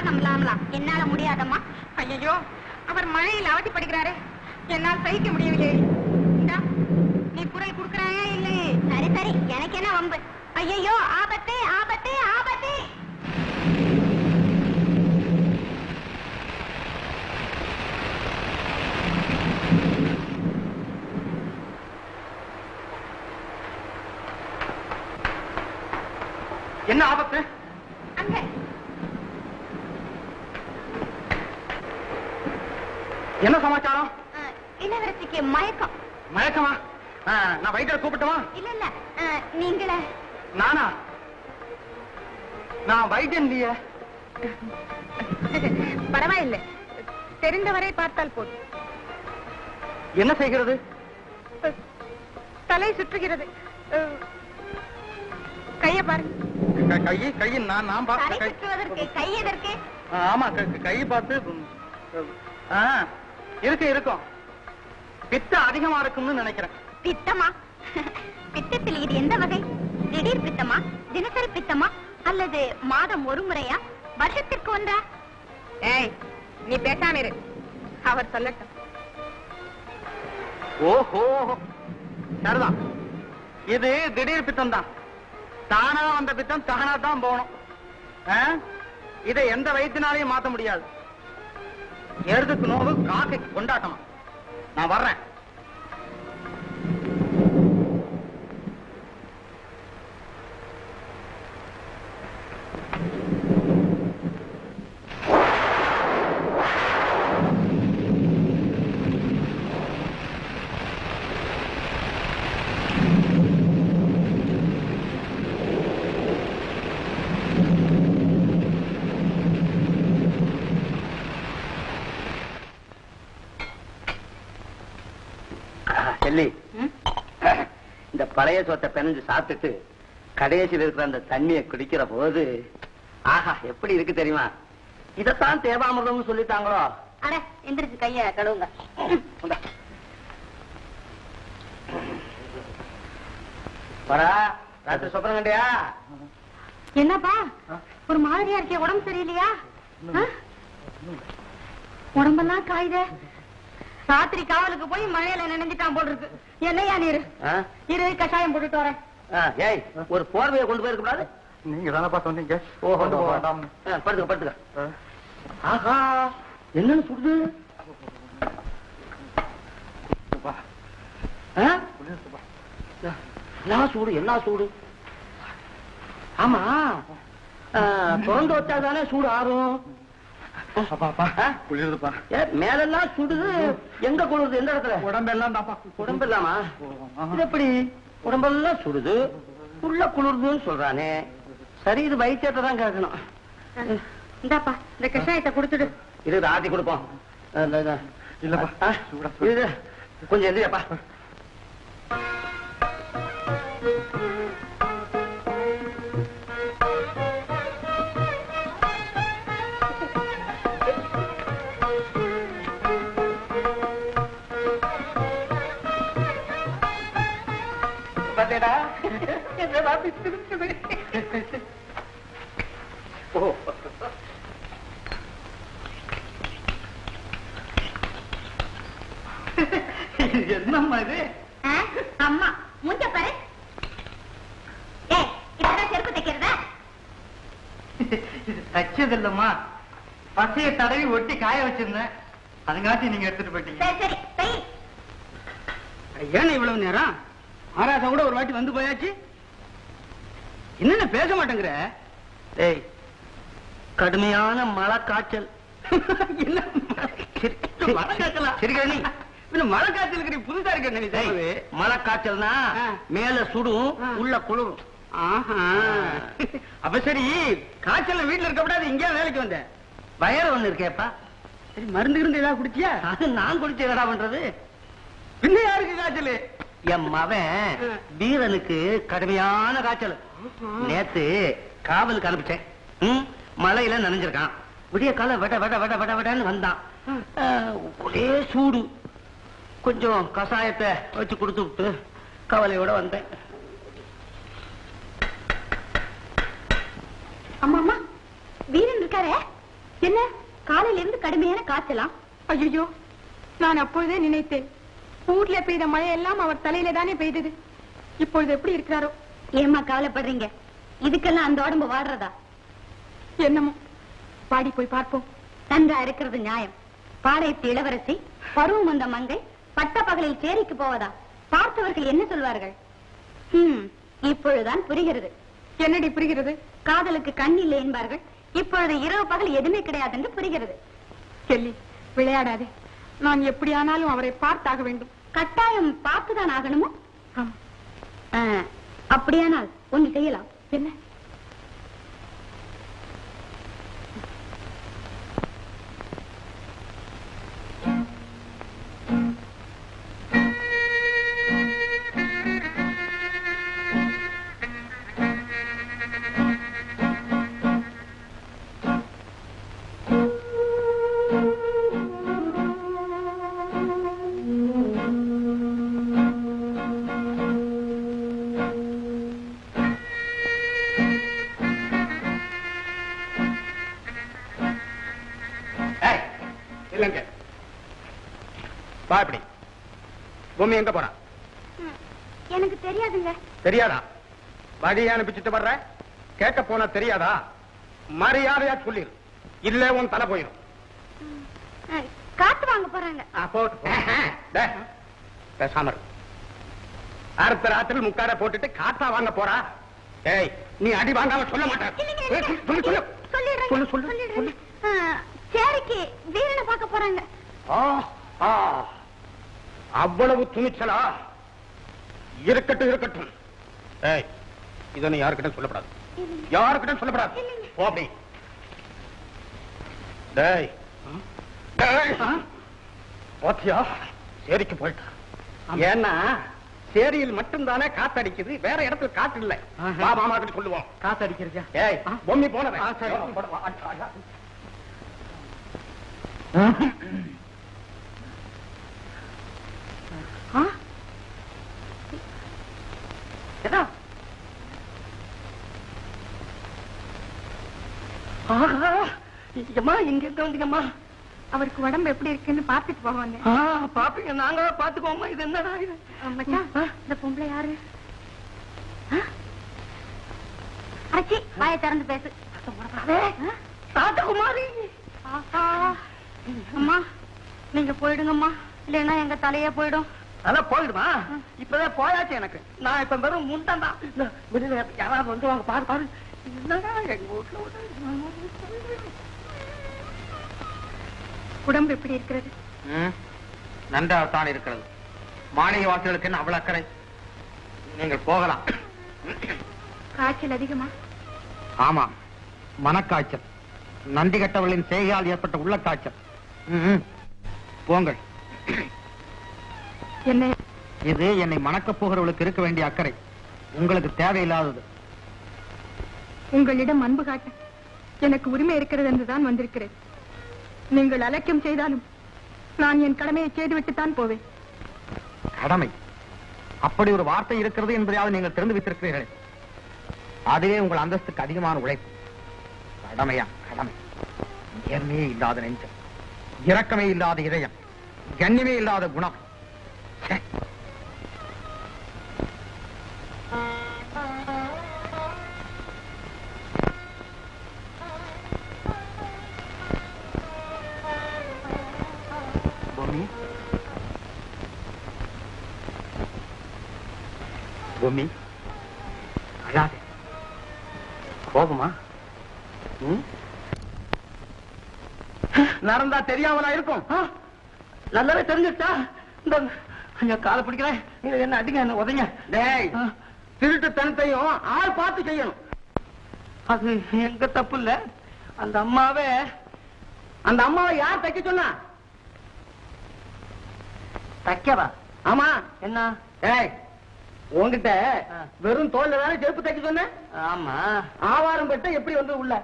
மாதம் இல்லாமலாம் என்னால முடியாதம்மா. ஐயோ, அவர் மழையில் அவதிப்படுகிறாரே, என்னால் சகிக்க முடியவில்லை. நீ குரல் கொடுக்கிறாயா இல்லையே? சரி சரி, எனக்கு என்ன வம்பு? ஐயோ, ஆபத்து ஆபத்து ஆபத்து! என்ன ஆபத்து? அங்க என்ன சமாச்சாரம்? இளவரசிக்கு மயக்கம். மயக்கமா? நான் வைத்தியரை கூப்பிட்டவா? இல்ல இல்ல, நீங்களே. நானா? நான் வைத்தியன் இல்லையே. பரவாயில்லை, தெரிந்தவரை பார்த்தால் போதும். என்ன செய்கிறது? தலை சுற்றுகிறது. கைய பாருங்க. கையை நான் சுற்றுவதற்கு கை எதற்கு? ஆமா, கை பார்த்து இருக்கும். பித்தம் அதிகமா இருக்கும்னு நினைக்கிறேன். பித்தமா? பித்தத்தில் இது எந்த வகை? திடீர் பித்தமா, தினசரி பித்தமா, அல்லது மாதம் ஒரு முறையா, வருஷத்திற்கு ஒன்றா? ஏய், நீ பேசாம இரு, அவர் சொல்லட்டும். ஓஹோ, சரிதான். இது திடீர் பித்தம் தான். தானா வந்த பித்தம் தானா தான் போகணும். இதை எந்த வைத்தியனாலையும் மாத்த முடியாது. எழுதுக்கு நோவு, காக்கைக்கு கொண்டாட்டமா. நான் வர்றேன். இந்த பழைய சொத்தை பெனஞ்சு சாப்பிட்டுட்டு கடைசியில் இருக்கிற அந்த தண்ணியை குடிக்கிற போது ஆஹா எப்படி இருக்கு தெரியுமா? இதத்தான் தேவாமிர்தம் சொல்லிட்டாங்களோ. அட, எந்திரிச்சு கைய கழுவுங்க. சொப்பனங்கண்டியா? என்னப்பா ஒரு மாதிரியா இருக்கே, உடம்பு சரியில்லையா? உடம்பெல்லாம் காயுதே. ராத்திரி காவலுக்கு போய் மழையில நினைஞ்சிட்டான் போல் இருக்கு. என்னையா நீரு இரு, கஷாயம் போட்டுட்டு வரேன். ஏய், ஒரு போர்வையை கொண்டு போயிருக்க கூடாது? நீங்க தானப்பா சொன்னீங்க. படுத்துக்க படுத்துக்க. ஆஹா, என்னன்னு சுடுது? என்ன சூடு, என்ன சூடு? ஆமா, திறந்து வச்சா தானே சூடு ஆறும். மேலெல்லாம் சுடுது. எங்க குளிருது? எந்த இடத்துல? உடம்பெல்லாம் தாப்பா. உடம்பெல்லாமா? இது எப்படி உடம்பெல்லாம் சுடுது, உள்ள குளிருதுன்னு சொல்றானே? சரி, இது வைத்தியத்தை தான் கேட்கணும். இந்தாப்பா, இந்த கஷாயத்தை குடுத்துடு. இது ஆட்டி கொடுப்போம். இல்லப்பா, இது கொஞ்சம் எந்திரியாப்பா. என்னம்மா இது? அம்மா முஞ்ச பாரு. இப்பதான் செருப்பு தைக்கிறதா? இது தச்சது இல்லம்மா, பசைய தடவி ஒட்டி காய வச்சிருந்தேன். அதுங்காட்டி நீங்க எடுத்துட்டு போயிட்டீங்க. சரி சரி. ஏன் இவ்வளவு நேரம்? ஆராசா கூட ஒரு வாட்டி வந்து போயாச்சு. என்னென்ன பேச மாட்டேங்கிற? ஏய், கடுமையான மழை காய்ச்சல். மழை காய்ச்சலா? சரி, மழை காய்ச்சல் புதுசா இருக்கு. மழை காய்ச்சல்னா மேல சுடும், உள்ள குளிரும். அப்ப சரி, காய்ச்சல் வீட்டுல இருக்க கூடாது, இங்கே வேலைக்கு வந்தேன். வயறு ஒண்ணு இருக்கேப்பா. சரி, மருந்து இருந்து ஏதாவது குடிச்சியா? அது நான் குடிச்சு என்னடா பண்றது? பின்ன யாருக்கு காய்ச்சல்? என் மவன் வீரனுக்கு கடுமையான காய்ச்சல். நேத்து காவலுக்கு அனுப்பிச்சேன். மழையில நனைஞ்சிருக்கான். விடிய கால வெட வெட வெட வெட வெடன்னு வந்தான். ஒரே சூடு. கொஞ்சம் கஷாயத்தை வச்சு கொடுத்து விட்டு கவலையோட வந்தேன். அம்மா அம்மா, வீரன் இருக்காரே, என்ன காலையில இருந்து கடுமையான காய்ச்சலாம்? ஐயோ, நான் அப்பொழுதே நினைத்தேன், ஊர்ல பெய்த மழை எல்லாம் அவர் தலையில தானே பெய்தது. இப்பொழுது எப்படி இருக்கிறாரோ? ஏமா கவலைப்படுறீங்க? இதுக்கெல்லாம் அந்த உடம்பு வாடுறதா? என்னமோ, பாடி போய் பார்ப்போம். நன்றா இருக்கிறது நியாயம். பாளையத்து இளவரசி, பருவம் வந்த மங்கை, பட்ட பகலில் சேரிக்கு போவதா? பார்த்தவர்கள் என்ன சொல்வார்கள்? இப்பொழுதுதான் புரிகிறது. என்னடி புரிகிறது? காதலுக்கு கண் இல்லை என்பார்கள். இப்பொழுது இரவு பகல் எதுவுமே கிடையாது என்று புரிகிறது. செல்லி, விளையாடாதே. நான் எப்படியானாலும் அவரை பார்த்தாக வேண்டும். கட்டாயம் பார்த்துதான் ஆகணுமோ? அப்படியானால் ஒன்று செய்யலாம். என்ன? பூமி எங்க போறா? எனக்கு தெரியாதுங்க. தெரியாதா? வழியை அனுப்பிச்சுட்டு வர்ற? கேட்க போனா தெரியாதா? மரியாதையா சொல்லிரு, இல்ல உன் தலை போயிடும். காத்து வாங்க போறாங்க. பேசாம அடுத்த ராத்திரி முக்கார போட்டுட்டு காத்தா வாங்க போறா? ஏய், நீ அடி வாங்காம சொல்ல மாட்டேன். சேரிக்கு வீரனை பார்க்க போறாங்க. அவ்வளவு துணிச்சலா? இருக்கட்டும் இருக்கட்டும். ஏய், இத நீ யாருக்கிட்ட சொல்லப்படாது. யாருக்கிட்ட சொல்லப்படாது. போ அப்படி. டேய், பாத்தியா, சேரிக்கு போயிட்டா. ஏன்னா சேரியில் மட்டும்தானே காத்தடிக்குது, வேற இடத்துல காத்து இல்ல. மாமா கிட்ட சொல்லுவோம். காத்தடிக்கிறீங்க? ஏய், பொம்மி போனவன். இங்க இருக்க வந்தீங்கம்மா. அவருக்கு உடம்பு எப்படி இருக்குன்னு பாத்துட்டு போவாங்க. பாப்பீங்க, நாங்க பாத்துக்கோமா. இது என்னடா இது? மச்சான், இந்த பொம்பளை யாரு? அச்சி, வாயை திறந்து பேசு. ராஜகுமாரி. அம்மா, நீங்க போயிடுங்கம்மா, இல்லைன்னா எங்க தலையே போயிடும். அதெல்லாம் போயிடுமா? இப்பதான் போயாச்சு எனக்கு. நான் இப்ப வெறும் முண்டன் தான். யாராவது வந்து வாங்க, பாரு பாரு. என்னடா எங்க வீட்டுல உடம்பு எப்படி இருக்கிறது? நன்றாகத்தான் இருக்கிறது. மாளிகை வாசலுக்கு என்ன அவ்வளவு அக்கறை? நீங்கள் போகலாம். காய்ச்சல் அதிகமா? ஆமா, மனக்காய்ச்சல். நந்தி கட்டவர்களின் செய்கையால் ஏற்பட்ட உள்ள காய்ச்சல். போங்கள். என்ன இது என்னை மணக்கப் போகிறவர்களுக்கு இருக்க வேண்டிய அக்கறை, உங்களுக்கு தேவையில்லாதது. உங்களிடம் அன்பு காட்ட எனக்கு உரிமை இருக்கிறது என்றுதான் வந்திருக்கிறேன். நீங்கள் அலட்சியம் செய்தாலும் நான் என் கடமையை செய்துவிட்டுத்தான் போவேன். கடமை? அப்படி ஒரு வார்த்தை இருக்கிறது என்பதையாவது நீங்கள் தெரிந்து வைத்திருக்கிறீர்களே, அதுவே உங்கள் அந்தஸ்துக்கு அதிகமான உழைப்பு. கடமையா? கடமை. நேர்மையே இல்லாத நெஞ்சம், இரக்கமே இல்லாத இதயம், கண்ணியமே இல்லாத குணம். பூமி, அழாதே. கோபமா? நடந்தா தெரியாமலா இருக்கும்? நல்லாவே தெரிஞ்சுட்டா. இந்த காலை பிடிக்கிறேன், என்ன அடிங்க, என்ன உதைங்க. டேய், திருட்டு தனத்தையும் ஆள் பார்த்து செய்யணும். அது எங்க தப்பு இல்ல. அந்த அம்மாவை யார் தைக்க சொன்னா? தைக்கவா? ஆமா. என்ன? ஏய், உங்ககிட்ட வெறும் தோல்ல தானே செருப்பு தைக்க சொன்ன? ஆமா. ஆவாரம் பெட்ட எப்படி வந்து உள்ள?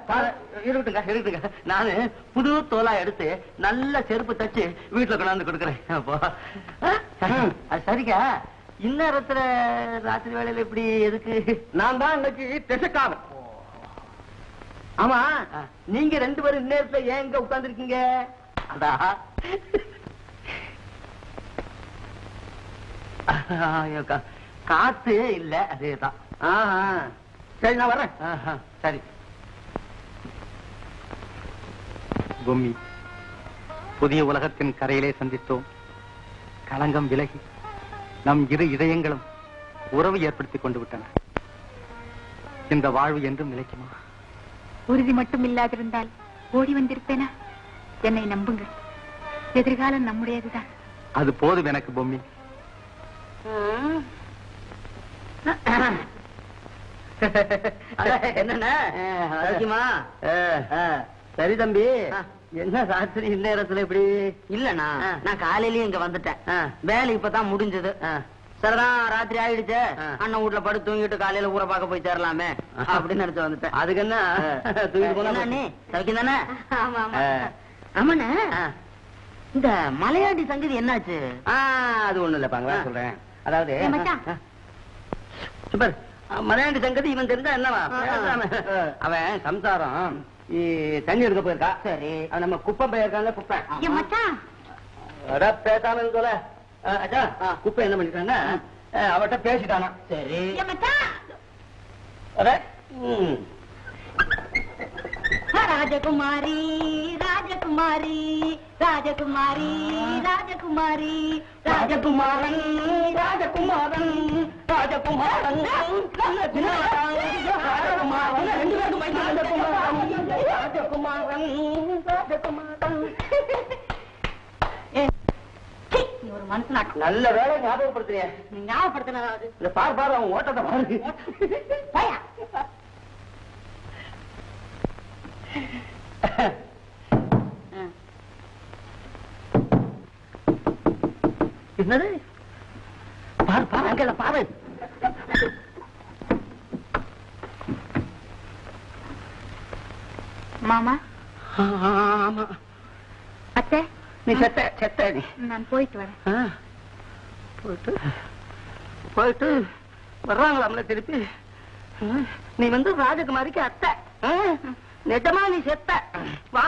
இருக்கட்டுங்க இருக்கட்டுங்க, நானு புது தோலா எடுத்து நல்ல செருப்பு தச்சு வீட்டுல கொண்டாந்து கொடுக்குறேன். அப்போ அது சரிங்க. இந்நேரத்துல ராத்திரி வேளையில இப்படி எதுக்கு? நான் தான் இன்னைக்கு திசைக்காவல். ஆமா, நீங்க 2 பேரும் இந்நேரத்துல ஏன் இங்க உட்கார்ந்துருக்கீங்க? அதா காத்து இல்ல, அதேதான். சரி, நான் வரேன். சரி. பொம்மி, புதிய உலகத்தின் கரையிலே சந்தித்தோம். களங்கம் விலகி நம் இரு இதயங்களும் உறவு ஏற்படுத்திக் கொண்டு விட்டன. இந்த வாழ்வு என்றும் நிலைக்குமா? உறுதி மட்டும் இல்லாதிருந்தால் ஓடி வந்திருப்பேனா? என்னை நம்புங்கள், எதிர்காலம் நம்முடையதுதான். அது போதும் எனக்கு பொம்மி. என்னண்ணா சரி தம்பி, என்ன ராத்திரி இந்நேரத்துல இப்படி? இல்லண்ணா, நான் காலையிலயும் இங்க வந்துட்டேன். வேலை இப்பதான் முடிஞ்சது. சரிதான், ராத்திரி ஆயிடுச்சு. அண்ணன் வீட்டுல படுத்து தூங்கிட்டு காலையில ஊரை பார்க்க போய் சேரலாமே அப்படின்னு நினைச்சு வந்துட்டேன். அதுக்கு என்ன தூங்கிட்டு போனா நீ சவிக்கும் தானே? ஆமாண்ணா, இந்த மலையாண்டி சங்கதி என்னாச்சு? அது ஒண்ணு இல்லப்பாங்க, சொல்றேன். அதாவது சூப்பர், மலையாண்டி சங்கதி இவன் தெரிஞ்சா என்னவா? அவன் சம்சாரம் தண்ணி எடுக்க போயிருக்கா. சரி, அவன் நம்ம குப்பை போயிருக்காங்க. குப்பை பேசாம சொல்ல. குப்பை என்ன பண்ணிட்டாங்க, அவட்ட பேசிட்டானா. சரி, ராஜகுமாரி ராஜகுமாரி ராஜகுமாரி ராஜகுமாரி ராஜகுமாரன் ராஜகுமாரன் ராஜகுமாரன் ஒரு மனுஷனாட்டம். நல்ல வேலை ஞாபகப்படுத்துறிய. ஞாபகப்படுத்தின பாரு பாரு, அவன் ஓட்டத்தை பாரு. என்னது? பாரு பாரு, அங்க பாரு. மாமா. ஆமா. அத்தை, நீ செத்த செத்த நீ. நான் போயிட்டு வரேன். போயிட்டு போயிட்டு வர்றாங்களாம்ல திருப்பி. நீ வந்து ராஜகுமாரிக்கு அத்தை. நிஜமா நீ செத்த. வா.